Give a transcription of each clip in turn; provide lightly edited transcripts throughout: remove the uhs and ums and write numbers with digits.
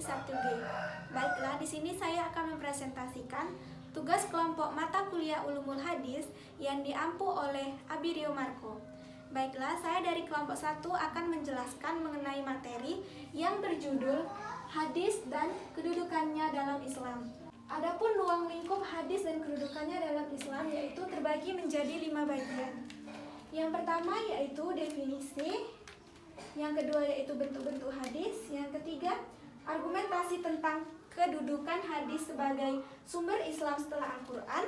Sabtu G. Baiklah, di sini saya akan mempresentasikan tugas kelompok mata kuliah Ulumul Hadis yang diampu oleh Abirio Marco. Baiklah, saya dari kelompok 1 akan menjelaskan mengenai materi yang berjudul Hadis dan Kedudukannya dalam Islam. Adapun ruang lingkup hadis dan kedudukannya dalam Islam yaitu terbagi menjadi 5 bagian. Yang pertama yaitu definisi, yang kedua yaitu bentuk-bentuk hadis, yang ketiga argumentasi tentang kedudukan hadis sebagai sumber Islam setelah Al-Quran,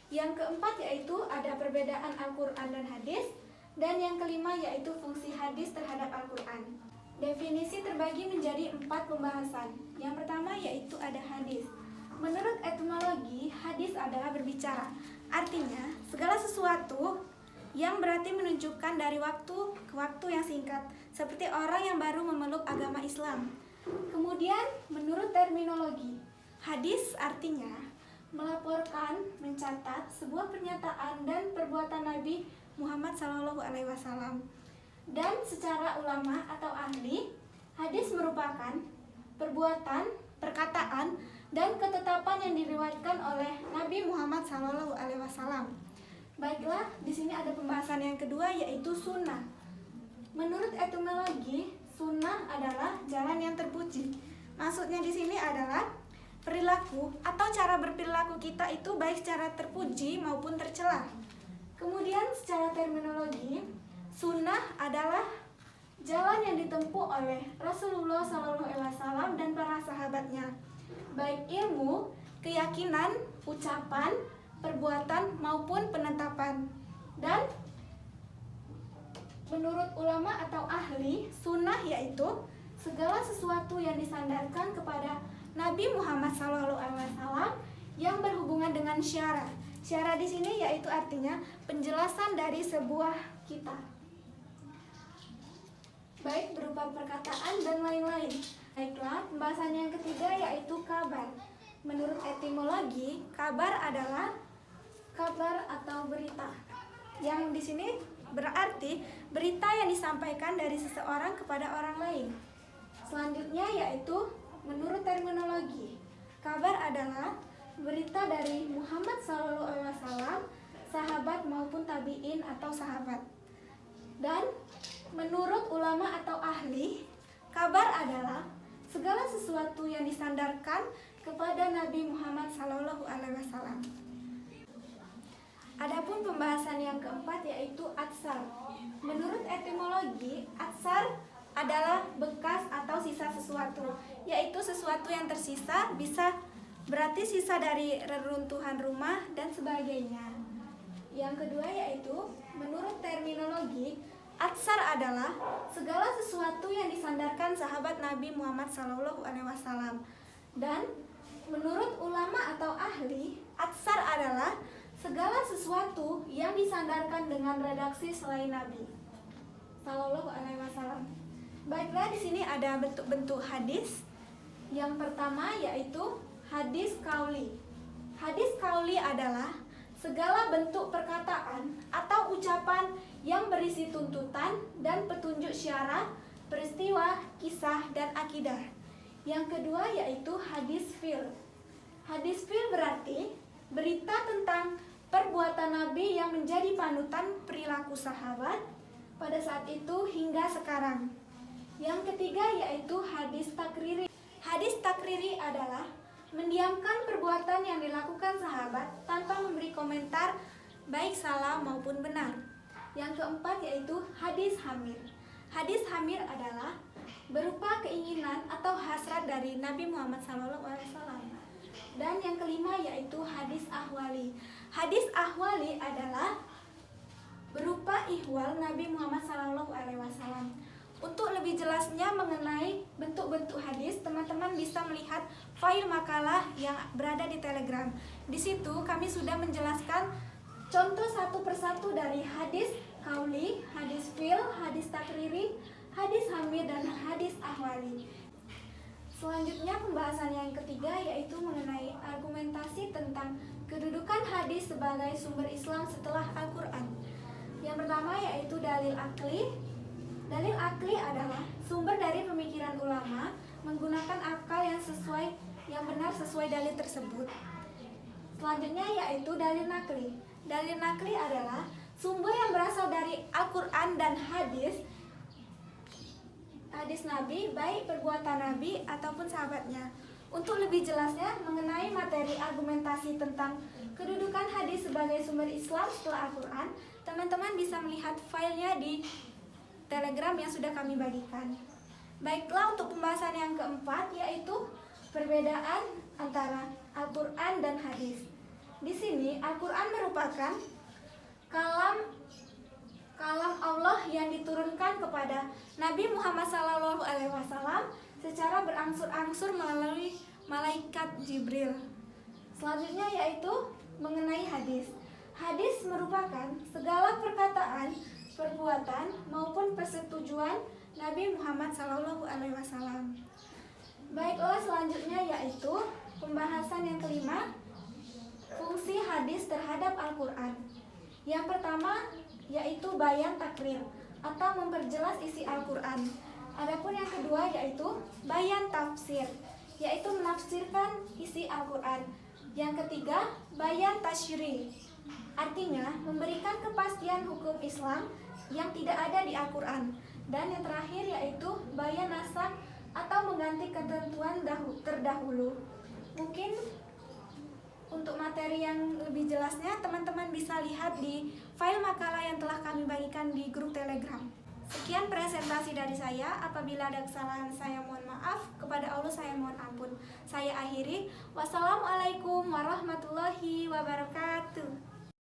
yang keempat yaitu ada perbedaan Al-Quran dan hadis, dan yang kelima yaitu fungsi hadis terhadap Al-Quran. Definisi terbagi menjadi 4 pembahasan. Yang pertama yaitu ada hadis. Menurut etimologi, hadis adalah berbicara. Artinya, segala sesuatu yang berarti menunjukkan dari waktu ke waktu yang singkat, seperti orang yang baru memeluk agama Islam. Kemudian, menurut terminologi, hadis artinya melaporkan, mencatat sebuah pernyataan dan perbuatan Nabi Muhammad SAW. Dan secara ulama atau ahli, hadis merupakan perbuatan, perkataan, dan ketetapan yang diriwayatkan oleh Nabi Muhammad SAW. Baiklah, di sini ada pembahasan yang kedua yaitu sunnah. Menurut etimologi, sunnah adalah jalan yang terpuji. Maksudnya di sini adalah perilaku atau cara berperilaku kita itu baik secara terpuji maupun tercela. Kemudian secara terminologi, sunnah adalah jalan yang ditempuh oleh Rasulullah SAW dan para sahabatnya, baik ilmu, keyakinan, ucapan, perbuatan maupun penetapan. Dan menurut ulama atau ahli, sunnah yaitu segala sesuatu yang disandarkan kepada Nabi Muhammad SAW yang berhubungan dengan syara. Syara di sini yaitu artinya penjelasan dari sebuah kitab, baik berupa perkataan dan lain-lain. Baiklah, pembahasan yang ketiga yaitu kabar. Menurut etimologi, kabar adalah kabar atau berita. Yang di sini berarti berita yang disampaikan dari seseorang kepada orang lain. Selanjutnya yaitu menurut terminologi, kabar adalah berita dari Muhammad SAW, sahabat maupun tabi'in atau sahabat. Dan menurut ulama atau ahli, kabar adalah segala sesuatu yang disandarkan kepada Nabi Muhammad SAW. Adapun pembahasan yang keempat yaitu atsar. Menurut etimologi, atsar adalah bekas atau sisa sesuatu, yaitu sesuatu yang tersisa, bisa berarti sisa dari reruntuhan rumah dan sebagainya. Yang kedua yaitu menurut terminologi, atsar adalah segala sesuatu yang disandarkan sahabat Nabi Muhammad SAW. Dan menurut ulama atau ahli, atsar adalah segala sesuatu yang disandarkan dengan redaksi selain Nabi SAW. Baiklah, di sini ada bentuk-bentuk hadis. Yang pertama yaitu hadis qauli. Hadis qauli adalah segala bentuk perkataan atau ucapan yang berisi tuntutan dan petunjuk syara, peristiwa, kisah, dan akidah. Yang kedua yaitu hadis fil. Hadis fil berarti berita tentang perbuatan Nabi yang menjadi panutan perilaku sahabat pada saat itu hingga sekarang. Yang ketiga yaitu hadis takriri. Hadis takriri adalah mendiamkan perbuatan yang dilakukan sahabat tanpa memberi komentar baik salah maupun benar. Yang keempat yaitu hadis hamir. Hadis hamir adalah berupa keinginan atau hasrat dari Nabi Muhammad SAW. Dan yang kelima yaitu hadis ahwali. Hadis ahwali adalah berupa ihwal Nabi Muhammad SAW. Untuk lebih jelasnya mengenai bentuk-bentuk hadis, teman-teman bisa melihat file makalah yang berada di Telegram. Di situ kami sudah menjelaskan contoh satu persatu dari hadis qauli, hadis fil, hadis takriri, hadis hamir, dan hadis ahwali. Selanjutnya pembahasan yang ketiga yaitu mengenai argumentasi tentang kedudukan hadis sebagai sumber Islam setelah Al-Quran. Yang pertama yaitu dalil akli. Dalil akli adalah sumber dari pemikiran ulama menggunakan akal yang benar sesuai dalil tersebut. Selanjutnya yaitu dalil nakli. Dalil nakli adalah sumber yang berasal dari Al-Quran dan hadis Nabi, baik perbuatan Nabi ataupun sahabatnya. Untuk lebih jelasnya mengenai materi argumentasi tentang kedudukan hadis sebagai sumber Islam setelah Al-Quran, teman-teman bisa melihat filenya di Telegram yang sudah kami bagikan. Baiklah, untuk pembahasan yang keempat yaitu perbedaan antara Al-Quran dan hadis. Di sini Al-Quran merupakan kalam Allah yang diturunkan kepada Nabi Muhammad SAW secara berangsur-angsur melalui malaikat Jibril. Selanjutnya yaitu mengenai hadis. Hadis merupakan segala perkataan, perbuatan maupun persetujuan Nabi Muhammad SAW. Baiklah, selanjutnya yaitu pembahasan yang kelima, fungsi hadis terhadap Al-Quran. Yang pertama yaitu bayan takrir atau memperjelas isi Al-Quran. Adapun yang kedua yaitu bayan tafsir, yaitu menafsirkan isi Al-Quran. Yang ketiga bayan tasyri, artinya memberikan kepastian hukum Islam yang tidak ada di Al-Quran. Dan yang terakhir yaitu bayan nasakh atau mengganti ketentuan terdahulu. Mungkin untuk materi yang lebih jelasnya teman-teman bisa lihat di file makalah yang telah kami bagikan di grup Telegram. Sekian presentasi dari saya. Apabila ada kesalahan saya mohon maaf, kepada Allah saya mohon ampun. Saya akhiri. Wassalamualaikum warahmatullahi wabarakatuh.